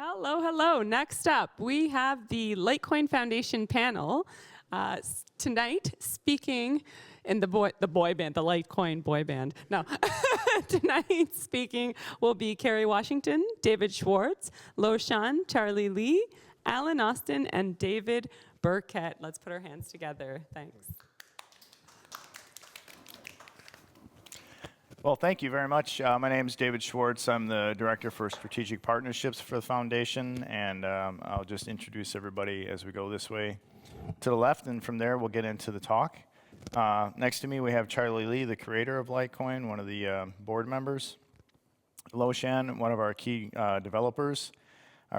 Hello, hello. Next up, we have the Litecoin Foundation panel. Tonight, speaking in the boy band, the Litecoin boy band. No. Tonight, speaking will be Kerry Washington, David Schwartz, Lo Shan, Charlie Lee, Alan Austin, and David Burkett. Let's put our hands together. Thanks. Well, thank you very much. My name is David Schwartz. I'm the Director for Strategic Partnerships for the Foundation, and I'll just introduce everybody as we go this way to the left, and from there we'll get into the talk. Next to me we have Charlie Lee, the creator of Litecoin, one of the board members. Lo Shan, one of our key developers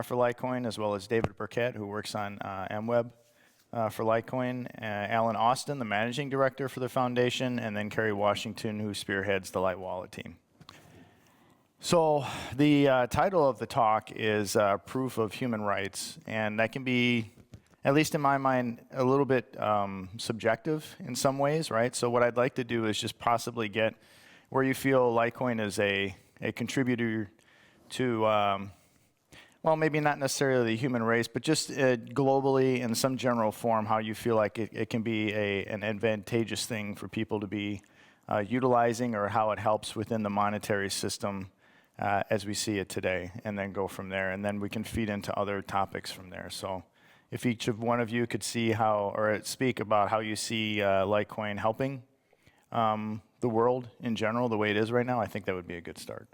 for Litecoin, as well as David Burkett, who works on MWEB. For Litecoin, Alan Austin, the managing director for the foundation, and then Kerry Washington, who spearheads the Litewallet team. So the title of the talk is Proof of Human Rights, and that can be, at least in my mind, a little bit subjective in some ways, right? So what I'd like to do is just possibly get where you feel Litecoin is a contributor to well, maybe not necessarily the human race, but just globally in some general form, how you feel like it can be an advantageous thing for people to be utilizing, or how it helps within the monetary system as we see it today, and then go from there. And then we can feed into other topics from there. So if each of one of you could see how, or speak about how you see Litecoin helping the world in general, the way it is right now, I think that would be a good start.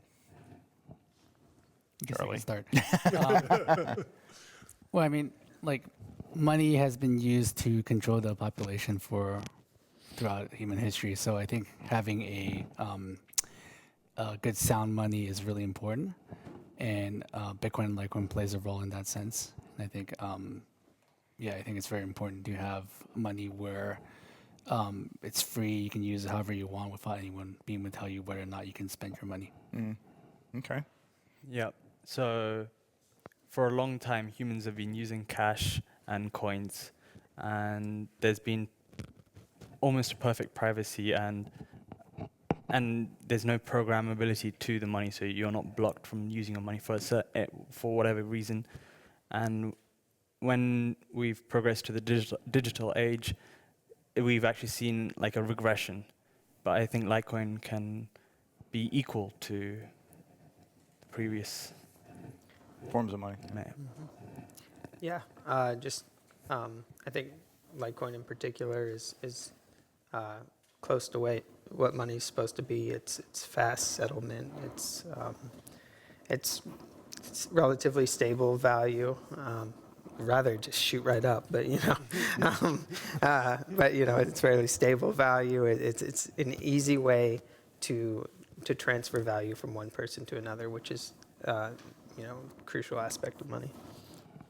Charlie. Start. Well, I mean, like, money has been used to control the population throughout human history. So I think having a good sound money is really important, and Bitcoin and Litecoin plays a role in that sense. And I think, yeah, I think it's very important to have money where it's free. You can use it however you want without anyone being able to tell you whether or not you can spend your money. Okay. Yeah. So for a long time, humans have been using cash and coins, and there's been almost perfect privacy, and there's no programmability to the money, so you're not blocked from using your money for whatever reason. And when we've progressed to the digital age, we've actually seen like a regression. But I think Litecoin can be equal to the previous forms of money. Yeah, I think Litecoin in particular is close to what money's supposed to be. It's fast settlement. It's relatively stable value. Rather just shoot right up, but it's fairly stable value. It's an easy way to transfer value from one person to another, which is crucial aspect of money.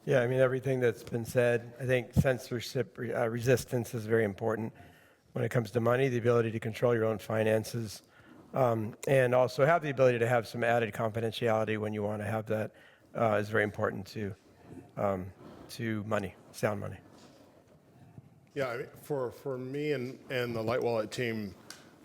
Yeah, I mean, everything that's been said, I think censorship resistance is very important when it comes to money, the ability to control your own finances, and also have the ability to have some added confidentiality when you want to have that is very important to money, sound money. Yeah, I mean, for me and the Litewallet team,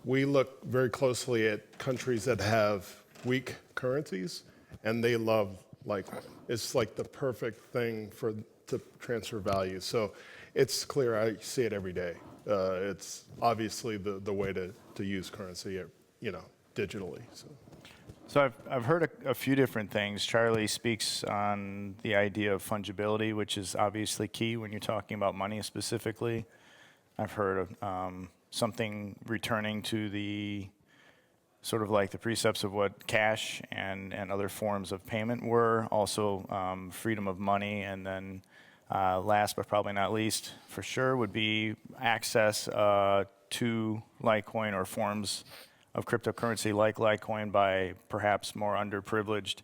we look very closely at countries that have weak currencies, and they love Litecoin. It's like the perfect thing to transfer value. So it's clear, I see it every day. It's obviously the way to use currency, digitally. So I've heard a few different things. Charlie speaks on the idea of fungibility, which is obviously key when you're talking about money specifically. I've heard of something returning to the sort of like the precepts of what cash and other forms of payment were, also freedom of money, and then last but probably not least, for sure, would be access to Litecoin or forms of cryptocurrency like Litecoin by perhaps more underprivileged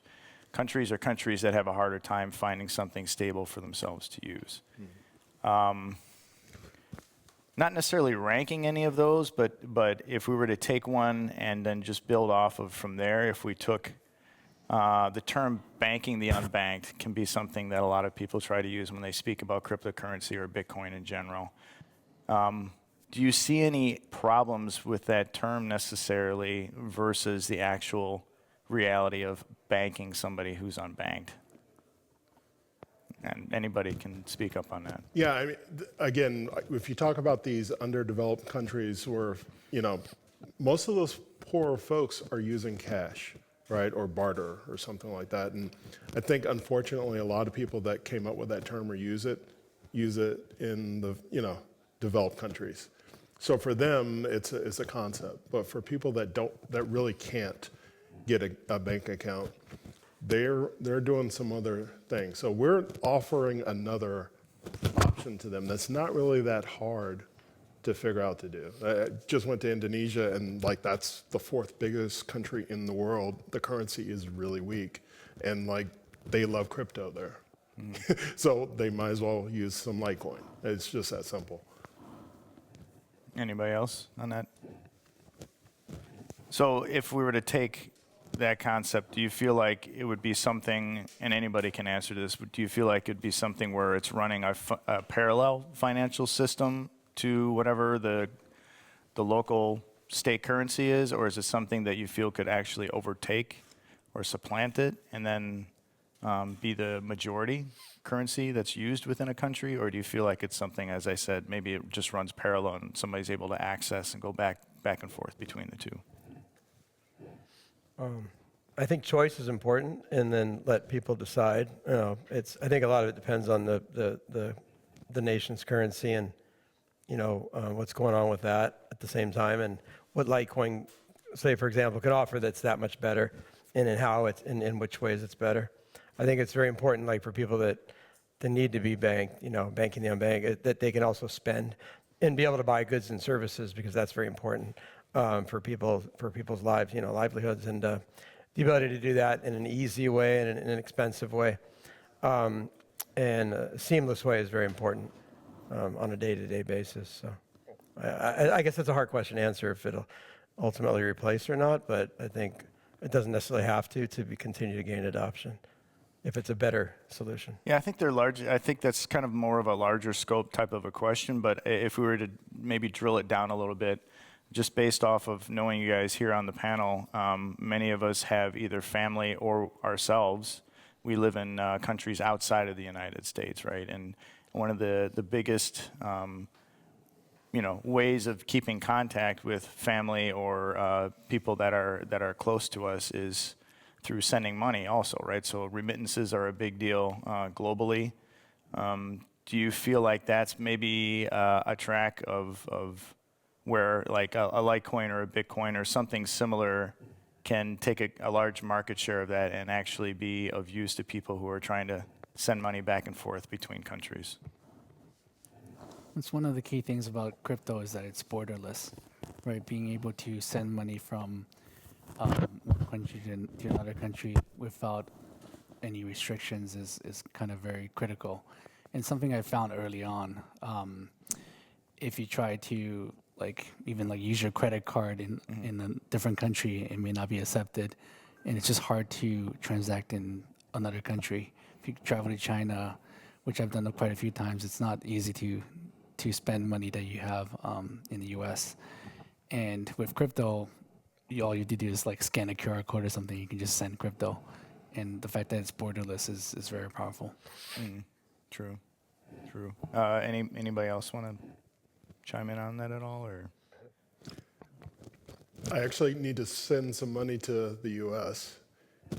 countries, or countries that have a harder time finding something stable for themselves to use. Not necessarily ranking any of those, but if we were to take one and then just build off of from there, if we took the term banking the unbanked, can be something that a lot of people try to use when they speak about cryptocurrency or Bitcoin in general. Do you see any problems with that term necessarily versus the actual reality of banking somebody who's unbanked? anybody can speak up on that. Yeah, I mean, again, if you talk about these underdeveloped countries where, most of those poor folks are using cash, right, or barter or something like that. And I think, unfortunately, a lot of people that came up with that term or use it in the, developed countries. So for them, it's a concept. But for people that really can't get a bank account, they're doing some other things. So we're offering another option to them that's not really that hard to figure out to do. I just went to Indonesia, and that's the 4th biggest country in the world. The currency is really weak, and they love crypto there. So they might as well use some Litecoin. It's just that simple. Anybody else on that? So if we were to take that concept, do you feel like it would be something, and anybody can answer this, but do you feel like it'd be something where it's running a parallel financial system to whatever the local state currency is, or is it something that you feel could actually overtake or supplant it and then be the majority currency that's used within a country? Or do you feel like it's something, as I said, maybe it just runs parallel and somebody's able to access and go back and forth between the two? I think choice is important, and then let people decide. I think a lot of it depends on the nation's currency and what's going on with that at the same time, and what Litecoin, say for example, could offer that's that much better, and in how it's in which ways it's better. I think it's very important, for people that need to be banked, banking the unbanked, that they can also spend and be able to buy goods and services, because that's very important for people's lives, livelihoods, and the ability to do that in an easy way and in an inexpensive way, and a seamless way is very important on a day-to-day basis. So I guess that's a hard question to answer if it'll ultimately replace or not, but I think it doesn't necessarily have to continue to gain adoption if it's a better solution. Yeah, I think they're large. I think that's kind of more of a larger scope type of a question, but if we were to maybe drill it down a little bit, just based off of knowing you guys here on the panel, many of us have either family or ourselves. We live in countries outside of the United States, right? And one of the biggest, ways of keeping contact with family or people that are close to us is through sending money, also, right? So remittances are a big deal globally. Do you feel like that's maybe a track of where a Litecoin or a Bitcoin or something similar can take a large market share of that and actually be of use to people who are trying to send money back and forth between countries? That's one of the key things about crypto, is that it's borderless, right? Being able to send money from one country to another country without any restrictions is kind of very critical. And something I found early on, if you try to even use your credit card in a different country, it may not be accepted, and it's just hard to transact in another country. If you travel to China, which I've done quite a few times, it's not easy to spend money that you have in the U.S. And with crypto, all you have to do is scan a QR code or something. You can just send crypto, and the fact that it's borderless is very powerful. True. Anybody else want to chime in on that at all, or? I actually need to send some money to the U.S.,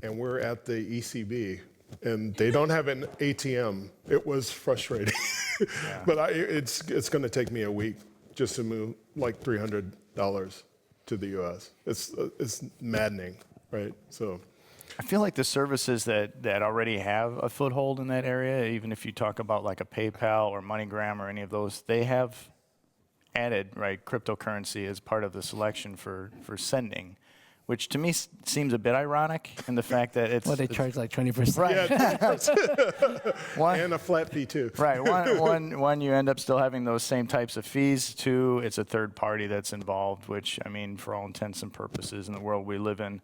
and we're at the ECB, and they don't have an ATM. It was frustrating, Yeah. but it's going to take me a week just to move $300 to the U.S. It's maddening, right? So I feel like the services that already have a foothold in that area, even if you talk about a PayPal or MoneyGram or any of those, they have added cryptocurrency as part of the selection for sending, which to me seems a bit ironic in the fact that it's... Well, they charge 20%. Right. Yeah, and a flat fee too. Right. One, you end up still having those same types of fees. Two, it's a third party that's involved, which, for all intents and purposes in the world we live in,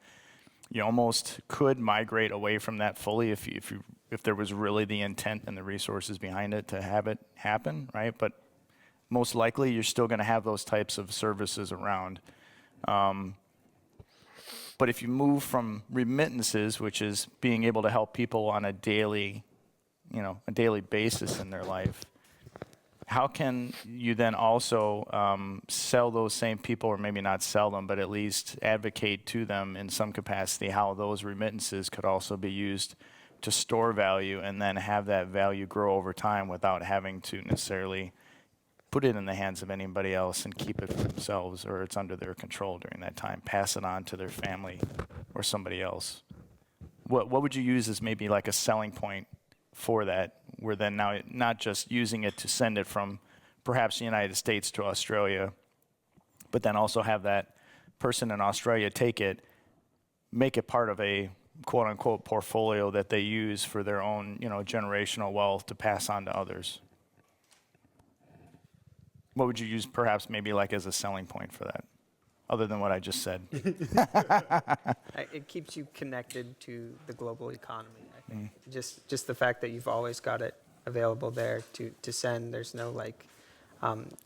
you almost could migrate away from that fully if there was really the intent and the resources behind it to have it happen, right? But most likely you're still going to have those types of services around. But if you move from remittances, which is being able to help people on a daily a daily basis in their life, how can you then also sell those same people, or maybe not sell them, but at least advocate to them in some capacity how those remittances could also be used to store value and then have that value grow over time without having to necessarily put it in the hands of anybody else and keep it for themselves, or it's under their control during that time, pass it on to their family or somebody else? What would you use as maybe like a selling point for that, where then now not just using it to send it from perhaps the United States to Australia, but then also have that person in Australia take it, make it part of a quote unquote portfolio that they use for their own, generational wealth to pass on to others? What would you use perhaps maybe like as a selling point for that, other than what I just said? It keeps you connected to the global economy, I think. Just the fact that you've always got it available there to send. There's no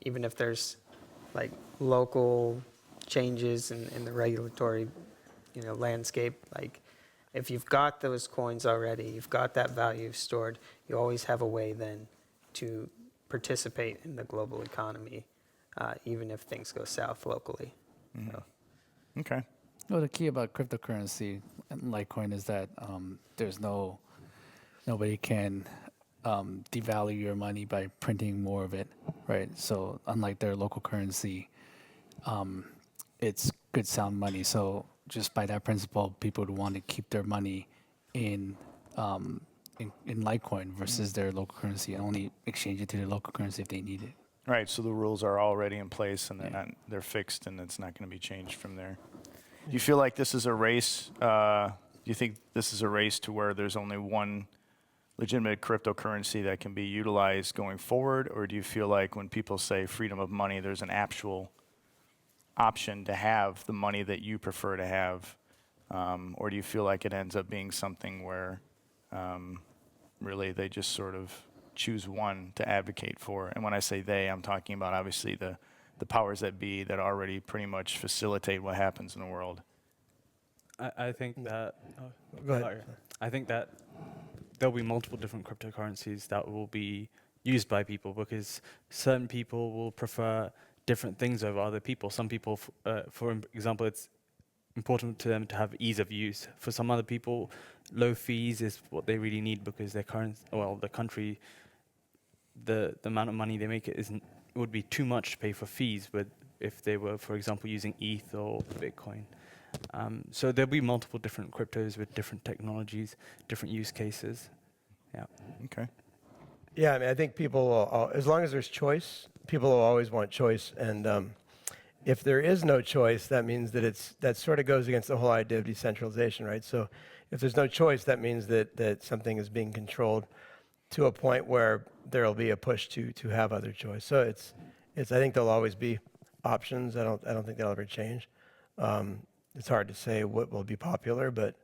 even if there's local changes in the regulatory, landscape, if you've got those coins already, you've got that value stored, you always have a way then to participate in the global economy, even if things go south locally. So. Okay. Well, the key about cryptocurrency and Litecoin is that nobody can devalue your money by printing more of it, right? So unlike their local currency, it's good sound money. So just by that principle, people would want to keep their money in Litecoin versus their local currency, and only exchange it to their local currency if they need it. Right, so the rules are already in place and they're fixed, and it's not going to be changed from there. Do you feel like this is a race? Do you think this is a race to where there's only one legitimate cryptocurrency that can be utilized going forward? Or do you feel like when people say freedom of money, there's an actual option to have the money that you prefer to have? Or do you feel like it ends up being something where really they just sort of choose one to advocate for? And when I say they, I'm talking about obviously the powers that be that already pretty much facilitate what happens in the world. I think that. Go ahead. I think that there'll be multiple different cryptocurrencies that will be used by people, because certain people will prefer different things over other people. Some people, for example, it's important to them to have ease of use. For some other people, low fees is what they really need, because the country, the amount of money they make it would be too much to pay for fees, but if they were, for example, using ETH or Bitcoin. So there'll be multiple different cryptos with different technologies, different use cases. Yeah. Okay. Yeah, I mean, I think people will, as long as there's choice, people will always want choice. And if there is no choice, that means that sort of goes against the whole idea of decentralization, right? So if there's no choice, that means that something is being controlled to a point where there'll be a push to have other choice. So I think there'll always be options. I don't think that'll ever change. It's hard to say what will be popular, but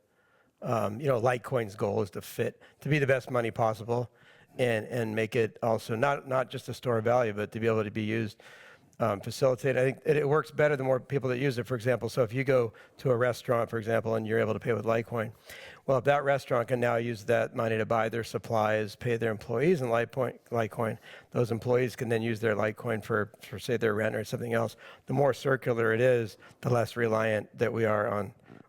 Litecoin's goal is to be the best money possible, and make it also not just a store of value, but to be able to be used, facilitate. I think it works better the more people that use it. For example, so if you go to a restaurant, for example, and you're able to pay with Litecoin, well, if that restaurant can now use that money to buy their supplies, pay their employees in Litecoin, those employees can then use their Litecoin for say their rent or something else. The more circular it is, the less reliant that we are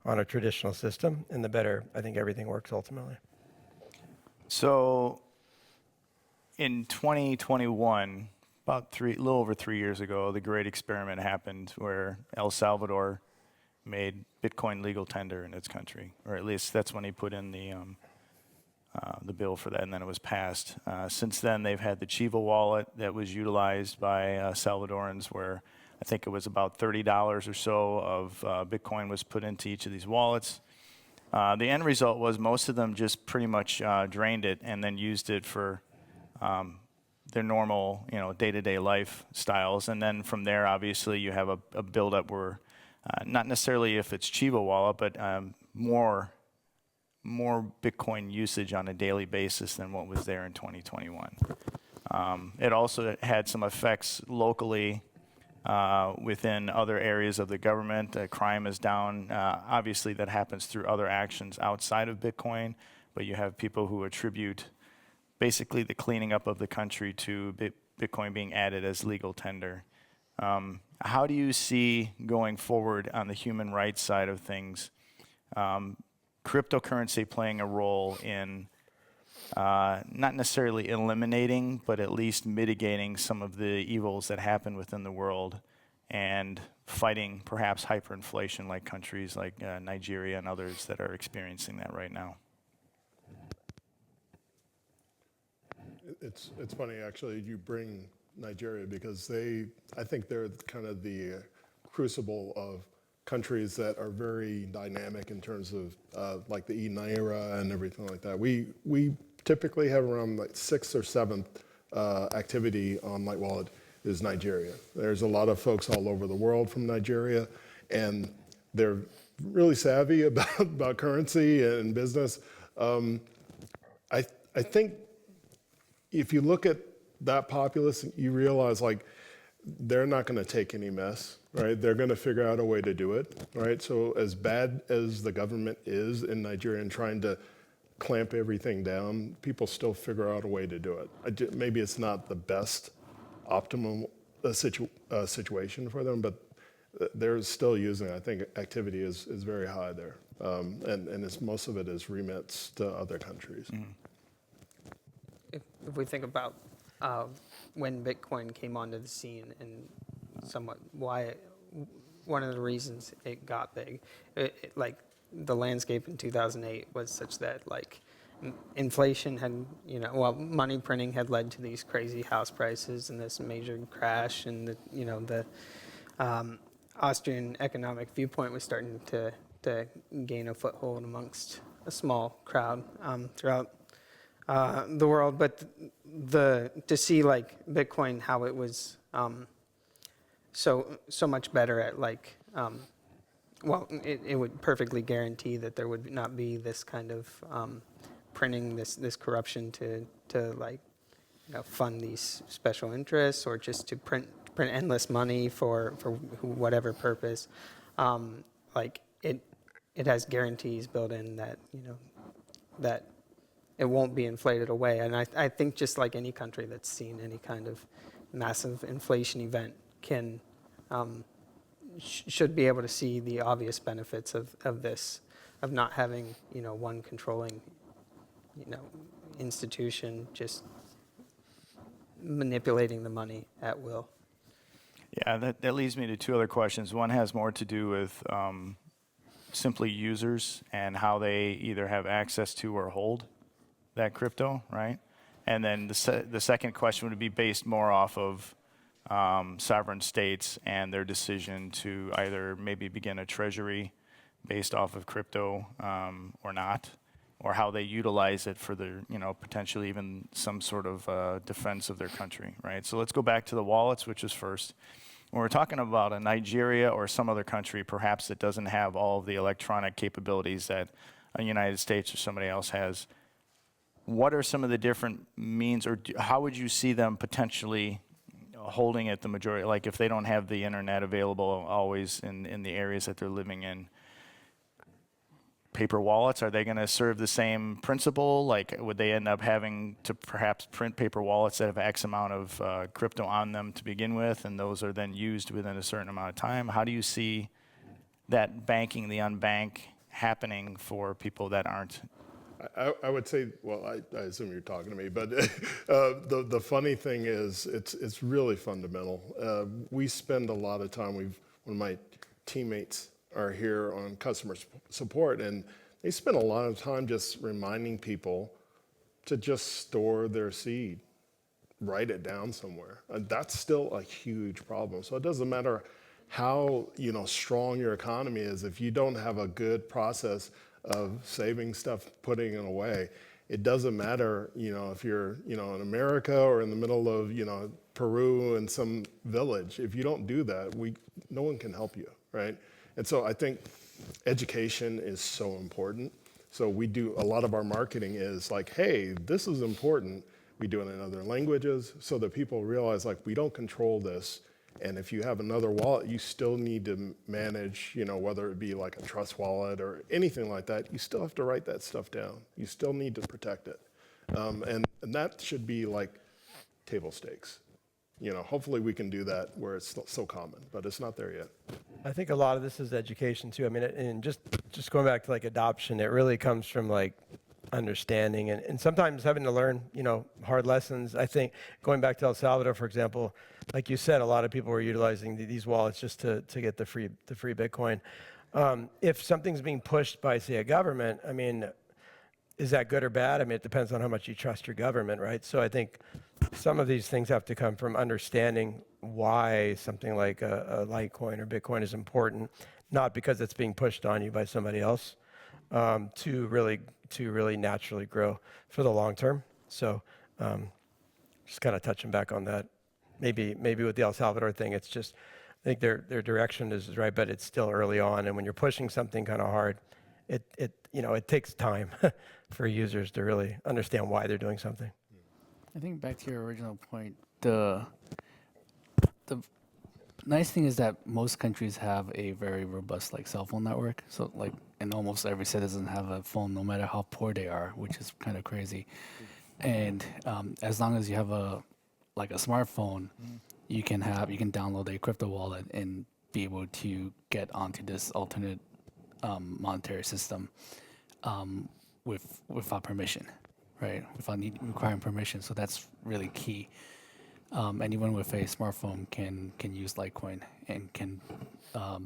on a traditional system, and the better I think everything works ultimately. So in 2021, about a little over 3 years ago, the great experiment happened where El Salvador made Bitcoin legal tender in its country, or at least that's when he put in the bill for that, and then it was passed. Since then, they've had the Chiva wallet that was utilized by Salvadorans, where I think it was about $30 or so of Bitcoin was put into each of these wallets. The end result was most of them just pretty much drained it and then used it for their normal, day-to-day lifestyles. And then from there, obviously, you have a buildup where, not necessarily if it's Chiva wallet, but more Bitcoin usage on a daily basis than what was there in 2021. It also had some effects locally within other areas of the government. Crime is down. Obviously, that happens through other actions outside of Bitcoin, but you have people who attribute basically the cleaning up of the country to Bitcoin being added as legal tender. How do you see going forward on the human rights side of things, cryptocurrency playing a role in not necessarily eliminating, but at least mitigating some of the evils that happen within the world and fighting perhaps hyperinflation like countries like Nigeria and others that are experiencing that right now? It's funny, actually, you bring Nigeria because I think they're kind of the crucible of countries that are very dynamic in terms of like the e-naira and everything like that. We typically have around like 6th or 7th activity on Litewallet is Nigeria. There's a lot of folks all over the world from Nigeria, and they're really savvy about currency and business. I think if you look at that populace, you realize like they're not going to take any mess, right? They're going to figure out a way to do it, right? So as bad as the government is in Nigeria and trying to clamp everything down, people still figure out a way to do it. Maybe it's not the best optimum situation for them, but they're still using, I think activity is very high there. And most of it is remits to other countries. Mm-hmm. If we think about when Bitcoin came onto the scene and somewhat why, one of the reasons it got big, like the landscape in 2008 was such that like inflation had, money printing had led to these crazy house prices and this major crash, and the Austrian economic viewpoint was starting to gain a foothold amongst a small crowd throughout the world. But to see like Bitcoin, how it was so much better at like it would perfectly guarantee that there would not be this kind of printing, this corruption to like fund these special interests or just to print endless money for whatever purpose. Like it has guarantees built in that that it won't be inflated away. And I think just like any country that's seen any kind of massive inflation event can should be able to see the obvious benefits of this, of not having one controlling institution just manipulating the money at will. Yeah, that leads me to two other questions. One has more to do with simply users and how they either have access to or hold that crypto, right? And then the second question would be based more off of sovereign states and their decision to either maybe begin a treasury based off of crypto or not, or how they utilize it for their, potentially even some sort of defense of their country, right? So let's go back to the wallets, which is first. When we're talking about a Nigeria or some other country, perhaps that doesn't have all of the electronic capabilities that a United States or somebody else has, what are some of the different means, or how would you see them potentially holding it the majority? Like if they don't have the internet available always in the areas that they're living in, paper wallets, are they going to serve the same principle? Like would they end up having to perhaps print paper wallets that have X amount of crypto on them to begin with, and those are then used within a certain amount of time? How do you see that banking, the unbank, happening for people that aren't? I would say, well, I assume you're talking to me, but the funny thing is it's really fundamental. We spend a lot of time, when my teammates are here on customer support, and they spend a lot of time just reminding people to just store their seed, write it down somewhere. And that's still a huge problem. So it doesn't matter how strong your economy is, if you don't have a good process of saving stuff, putting it away. It doesn't matter, if you're, in America or in the middle of, Peru in some village. If you don't do that, no one can help you, right? And so I think education is so important. So we do a lot of our marketing is like, hey, this is important. We do it in other languages so that people realize like we don't control this. And if you have another wallet, you still need to manage, whether it be like a trust wallet or anything like that, you still have to write that stuff down. You still need to protect it. And that should be like table stakes. Hopefully we can do that where it's so common, but it's not there yet. I think a lot of this is education too. I mean, and just going back to like adoption, it really comes from like understanding and sometimes having to learn, hard lessons. I think going back to El Salvador, for example, like you said, a lot of people were utilizing these wallets just to get the free Bitcoin. If something's being pushed by, say, a government, I mean, is that good or bad? I mean, it depends on how much you trust your government, right? So I think some of these things have to come from understanding why something like a Litecoin or Bitcoin is important, not because it's being pushed on you by somebody else, to really naturally grow for the long term. So just kind of touching back on that. Maybe with the El Salvador thing, it's just, I think their direction is right, but it's still early on. And when you're pushing something kind of hard, it takes time for users to really understand why they're doing something. I think back to your original point, the nice thing is that most countries have a very robust cell phone network. So and almost every citizen have a phone, no matter how poor they are, which is kind of crazy. And as long as you have a smartphone, you can download a crypto wallet and be able to get onto this alternate monetary system without permission, right? Without requiring permission. So that's really key. Anyone with a smartphone can use Litecoin and can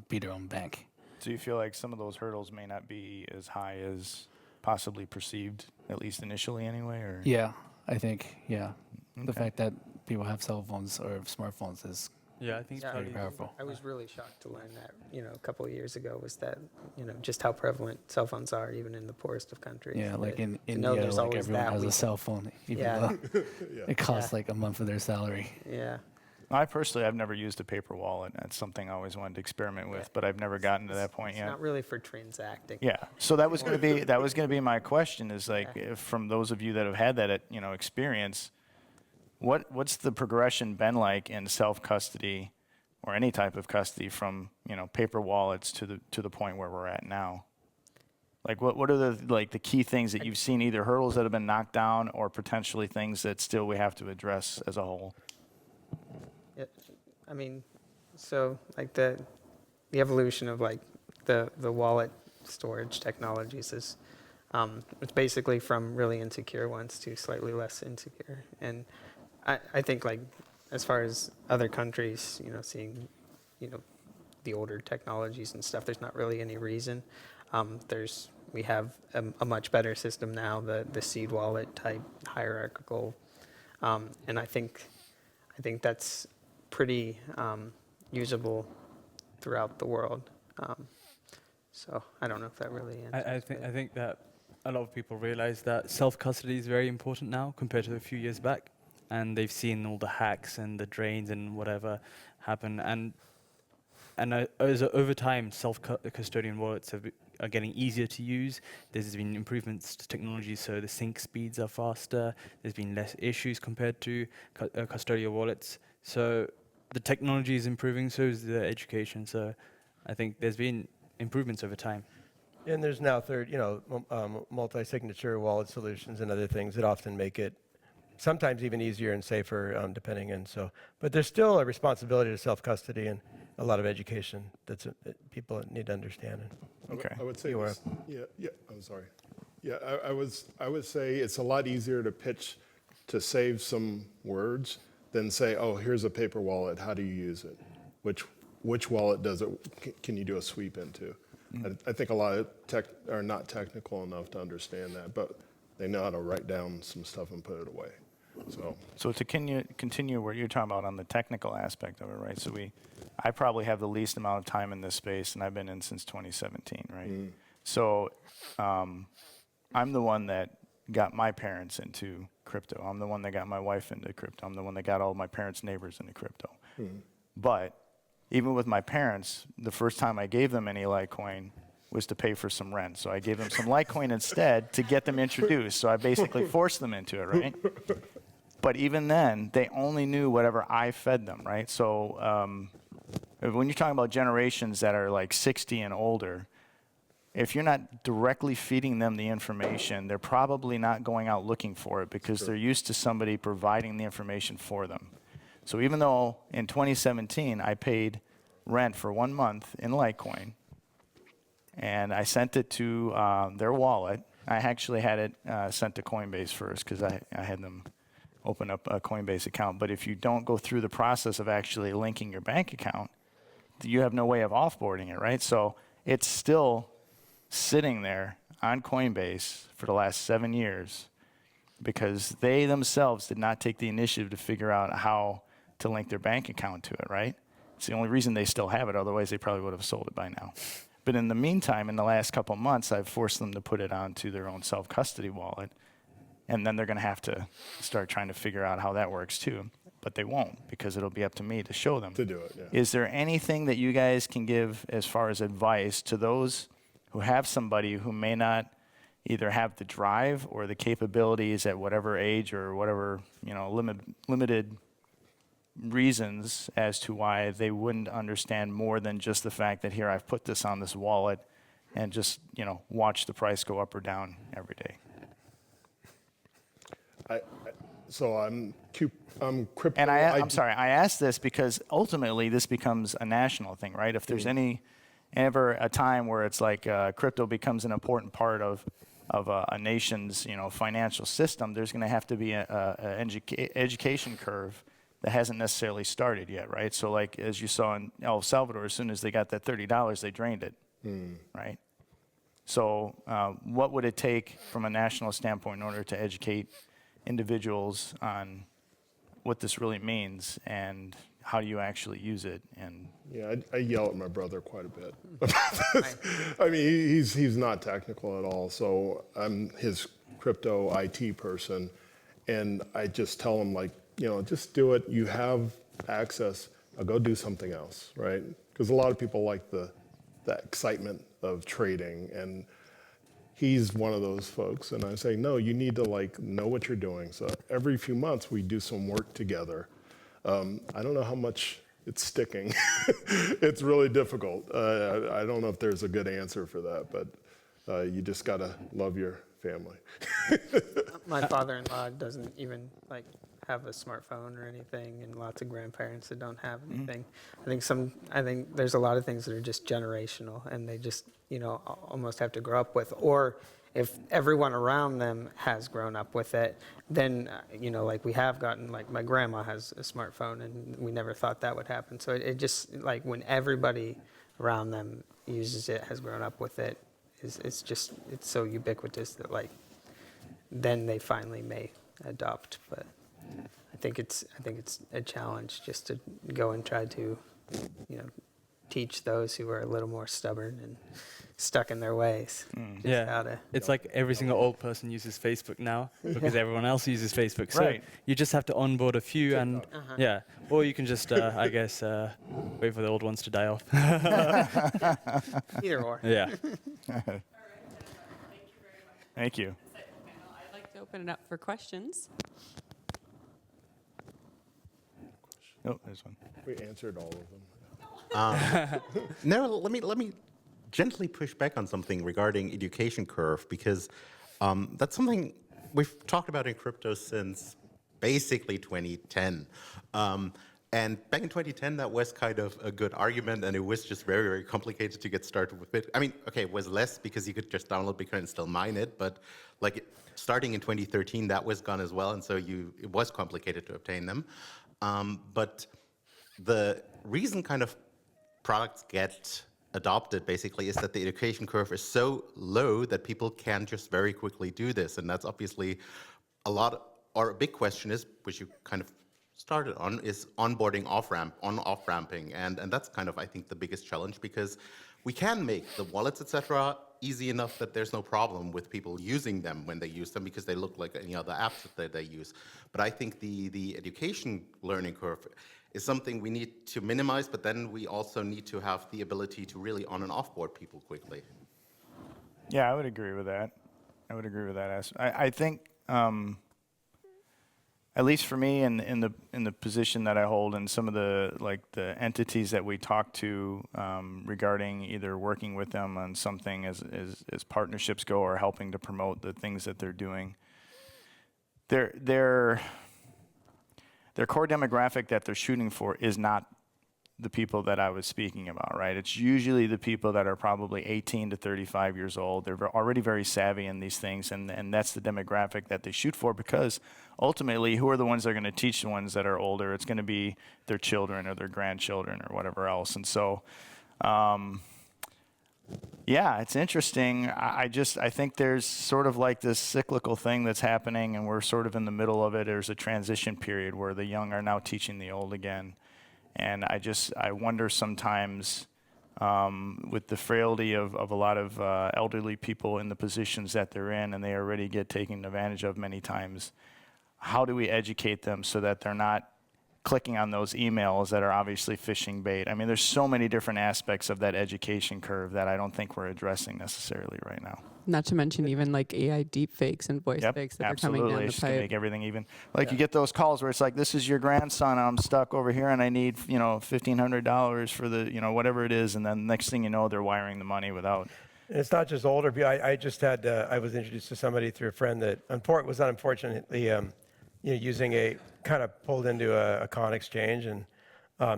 be their own bank. Do you feel like some of those hurdles may not be as high as possibly perceived, at least initially anyway? Or? Yeah, I think, yeah. Okay. The fact that people have cell phones or smartphones is Yeah, I think it's very probably powerful. I was really shocked to learn that, a couple of years ago, was that, just how prevalent cell phones are even in the poorest of countries. Yeah, like in To know India, there's always everyone that has a weak- cell phone, even Yeah. though it costs Yeah. a month of their salary. Yeah. I've never used a paper wallet. That's something I always wanted to experiment with, but I've never gotten to that point It's yet. not really for transacting. Yeah. So that was going to be my question is if from those of you that have had that experience, what's the progression been like in self-custody or any type of custody from, paper wallets to the point where we're at now? Like what are the key things that you've seen, either hurdles that have been knocked down or potentially things that still we have to address as a whole? Yeah, I mean, so the evolution of the wallet storage technologies is it's basically from really insecure ones to slightly less insecure. And I think as far as other countries, seeing the older technologies and stuff, there's not really any reason. We have a much better system now, the seed wallet type hierarchical, and I think that's pretty usable throughout the world. So I don't know if that really answers. I think that a lot of people realize that self-custody is very important now compared to a few years back, and they've seen all the hacks and the drains and whatever happen, and over time, self-custodian wallets are getting easier to use. There's been improvements to technology, so the sync speeds are faster. There's been less issues compared to custodial wallets. So the technology is improving, so is the education. So I think there's been improvements over time. And there's now multi-signature wallet solutions and other things that often make it sometimes even easier and safer, depending. And so, but there's still a responsibility to self-custody and a lot of education that people need to understand. Okay. I would say You this, I'm sorry. Yeah, I would say it's a lot easier to pitch to save some words than say, oh, here's a paper wallet. How do you use it? Which wallet does it? Can you do a sweep into? I think a lot of tech are not technical enough to understand that, but they know how to write down some stuff and put it away. So to continue where you're talking about on the technical aspect of it, right? So I probably have the least amount of time in this space, and I've been in since 2017, right? So I'm the one that got my parents into crypto. I'm the one that got my wife into crypto. I'm the one that got all my parents' neighbors into crypto. But even with my parents, the first time I gave them any Litecoin was to pay for some rent. So I gave them some Litecoin instead to get them introduced. So I basically forced them into it, right? But even then, they only knew whatever I fed them, right? So, when you're talking about generations that are 60 and older, if you're not directly feeding them the information, they're probably not going out looking for it because they're used to somebody providing the information for them. So even though in 2017 I paid rent for 1 month in Litecoin, and I sent it to their wallet. I actually had it sent to Coinbase first because I had them open up a Coinbase account. But if you don't go through the process of actually linking your bank account, you have no way of offboarding it, right? So it's still sitting there on Coinbase for the last 7 years because they themselves did not take the initiative to figure out how to link their bank account to it, right? It's the only reason they still have it. Otherwise, they probably would have sold it by now. But in the meantime, in the last couple of months, I've forced them to put it onto their own self-custody wallet. And then they're going to have to start trying to figure out how that works too. But they won't because it'll be up to me to show them. To do it, yeah. Is there anything that you guys can give as far as advice to those who have somebody who may not either have the drive or the capabilities at whatever age or whatever, limited reasons as to why they wouldn't understand more than just the fact that here I've put this on this wallet and just, watch the price go up or down every day? I'm crypto. And I'm sorry, I asked this because ultimately this becomes a national thing, right? If there's ever a time where it's like crypto becomes an important part of a nation's financial system, there's going to have to be an education curve that hasn't necessarily started yet, right? So like as you saw in El Salvador, as soon as they got that $30, they drained it, right? So what would it take from a national standpoint in order to educate individuals on what this really means and how do you actually use it? And Yeah, I yell at my brother quite a bit about this. I mean, he's not technical at all, so I'm his crypto IT person, and I just tell him, like, just do it. You have access. Now go do something else, right? Because a lot of people like the excitement of trading, and he's one of those folks. And I say, no, you need to know what you're doing. So every few months we do some work together. I don't know how much it's sticking. It's really difficult. I don't know if there's a good answer for that, but you just gotta love your family. My father-in-law doesn't even have a smartphone or anything, and lots of grandparents that don't have anything. I think there's a lot of things that are just generational, and they just almost have to grow up with. Or if everyone around them has grown up with it, then we have gotten, my grandma has a smartphone, and we never thought that would happen. So it just when everybody around them uses it, has grown up with it, it's so ubiquitous that then they finally may adopt. But I think it's a challenge just to go and try to teach those who are a little more stubborn and stuck in their ways. Yeah, it's like every single old person uses Facebook now because everyone else uses Facebook. So Right. you just have to onboard a few, and or you can just, I guess, wait for the old ones to die off. Either or. Yeah. thank you. I'd like to open it up for questions. Oh, there's one. We answered all of them. No, let me gently push back on something regarding education curve, because that's something we've talked about in crypto since basically 2010. And back in 2010, that was kind of a good argument, and it was just very, very complicated to get started with it. I mean, okay, it was less because you could just download Bitcoin and still mine it, but starting in 2013, that was gone as well, and so it was complicated to obtain them. But the reason kind of products get adopted basically is that the education curve is so low that people can just very quickly do this, and that's obviously a big question is, which you kind of started on, is onboarding off-ramping, and that's kind of, I think, the biggest challenge, because we can make the wallets, etc., easy enough that there's no problem with people using them when they use them, because they look like any other apps that they use. But I think the education learning curve is something we need to minimize, but then we also need to have the ability to really on and offboard people quickly. Yeah, I would agree with that. I think at least for me, in the position that I hold, and some of the entities that we talk to regarding either working with them on something as partnerships go, or helping to promote the things that they're doing, their core demographic that they're shooting for is not the people that I was speaking about, right? It's usually the people that are probably 18 to 35 years old. They're already very savvy in these things, and that's the demographic that they shoot for, because ultimately, who are the ones that are going to teach the ones that are older? It's going to be their children or their grandchildren or whatever else. And so, yeah, it's interesting. I think there's sort of like this cyclical thing that's happening, and we're sort of in the middle of it. There's a transition period where the young are now teaching the old again. And I wonder sometimes, with the frailty of a lot of elderly people in the positions that they're in, and they already get taken advantage of many times, how do we educate them so that they're not clicking on those emails that are obviously phishing bait? I mean, there's so many different aspects of that education curve that I don't think we're addressing necessarily right now. Not to mention even like AI deepfakes and voice fakes that are coming down absolutely. the It's to pipe. make everything even. Like you get those calls where it's like, this is your grandson, I'm stuck over here, and I need $1,500 for the whatever it is, and then next thing you know, they're wiring the money without. And it's not just older. I just had I was introduced to somebody through a friend that was unfortunately using a kind of pulled into a con exchange and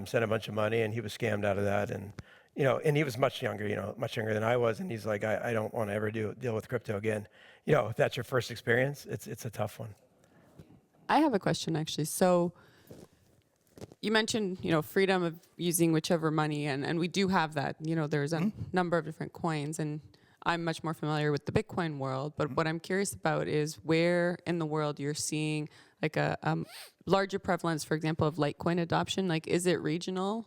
sent a bunch of money, and he was scammed out of that. And and he was much younger than I was, and he's like, I don't want to ever deal with crypto again. If that's your first experience, it's a tough one. I have a question actually. So you mentioned, freedom of using whichever money, and we do have that. There's a number of different coins, and I'm much more familiar with the Bitcoin world. But what I'm curious about is where in the world you're seeing like a larger prevalence, for example, of Litecoin adoption. Like, is it regional?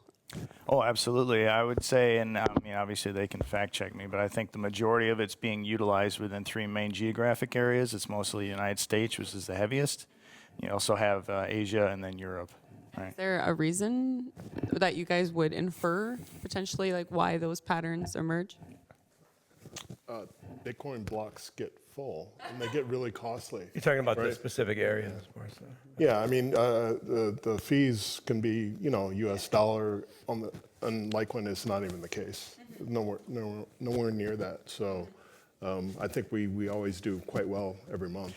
Oh, absolutely. I would say, and obviously they can fact check me, but I think the majority of it's being utilized within 3 main geographic areas. It's mostly the United States, which is the heaviest. You also have Asia and then Europe. Right. Is there a reason that you guys would infer potentially like why those patterns emerge? Bitcoin blocks get full, and they get really costly. You're talking about the right? specific areas, more so. Yeah, I mean, the fees can be, US dollar and Litecoin is not even the case. Nowhere near that. So I think we always do quite well every month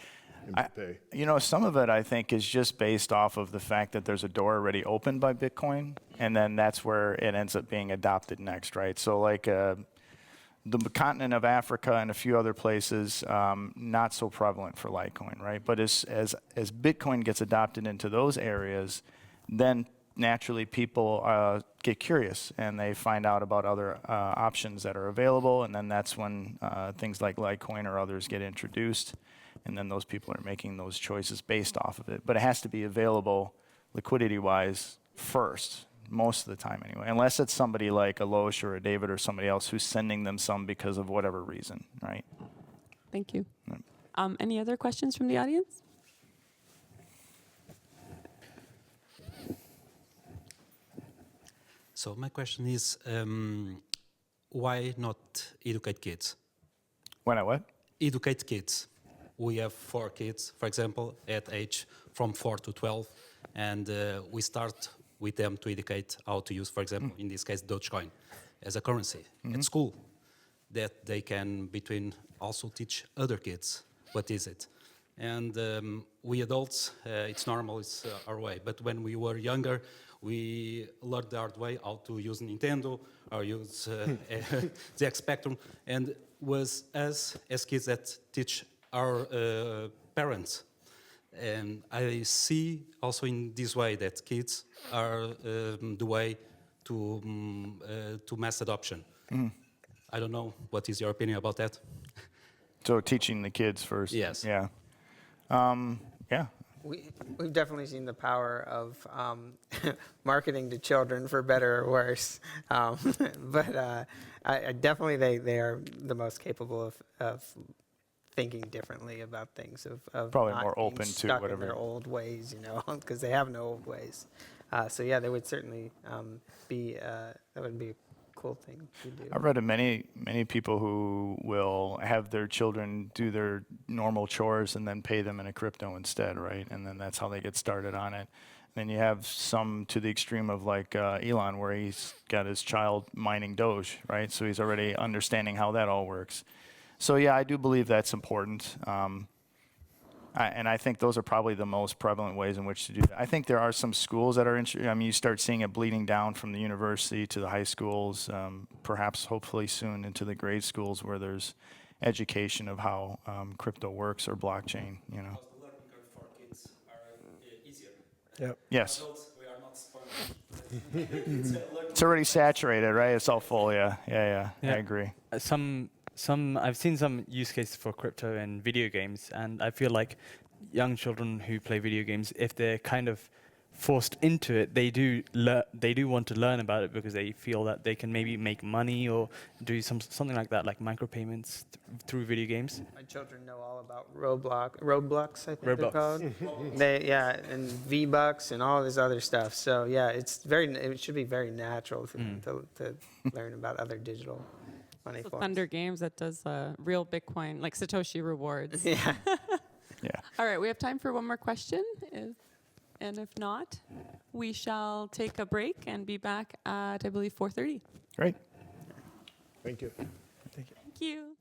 in pay. Some of it I think is just based off of the fact that there's a door already opened by Bitcoin, and then that's where it ends up being adopted next, right? So like the continent of Africa and a few other places, not so prevalent for Litecoin, right? But as Bitcoin gets adopted into those areas, then naturally people get curious and they find out about other options that are available, and then that's when things like Litecoin or others get introduced, and then those people are making those choices based off of it. But it has to be available liquidity-wise first. Most of the time anyway, unless it's somebody like a Loesch or a David or somebody else who's sending them some because of whatever reason, right? Thank you. Any other questions from the audience? So my question is, why not educate kids? Why not what? Educate kids. We have 4 kids, for example, at age from 4 to 12, and we start with them to educate how to use, for example, in this case, Dogecoin as a currency at school, that they can also teach other kids what is it. And we adults, it's normal, it's our way. But when we were younger, we learned the hard way how to use Nintendo or use the X Spectrum, and was us as kids that teach our parents. And I see also in this way that kids are the way to mass adoption. I don't know, what is your opinion about that? So teaching the kids first. Yes. Yeah. Yeah. We've definitely seen the power of marketing to children, for better or worse. But I definitely they are the most capable of thinking differently about things, of Probably not more being open to stuck whatever. in their old ways, because they have no old ways. So yeah, they would certainly that would be a cool thing to do. I've read of many people who will have their children do their normal chores and then pay them in a crypto instead, right? And then that's how they get started on it. Then you have some to the extreme of like Elon, where he's got his child mining Doge, right? So he's already understanding how that all works. So yeah, I do believe that's important. And I think those are probably the most prevalent ways in which to do that. I think there are some schools that are, I mean, you start seeing it bleeding down from the university to the high schools, perhaps hopefully soon into the grade schools where there's education of how crypto works or blockchain, you know. The learning curve for kids are easier. Yep. Yes. Adults, we are not sponges. It's already saturated, right? It's all full, yeah. I Yeah. agree. I've seen some use cases for crypto in video games, and I feel like young children who play video games, if they're kind of forced into it, they do want to learn about it because they feel that they can maybe make money or do something like that, like micropayments through video games. My children know all about Roblox, I think they're Roblox. called. And V-Bucks and all this other stuff. So yeah, it should be very natural for them to learn about other digital money So forms. Thunder Games that does real Bitcoin, like Satoshi rewards. Yeah. Yeah. All right, we have time for one more question. And if not, we shall take a break and be back at, I believe, 4:30. Great. Thank you. Thank you.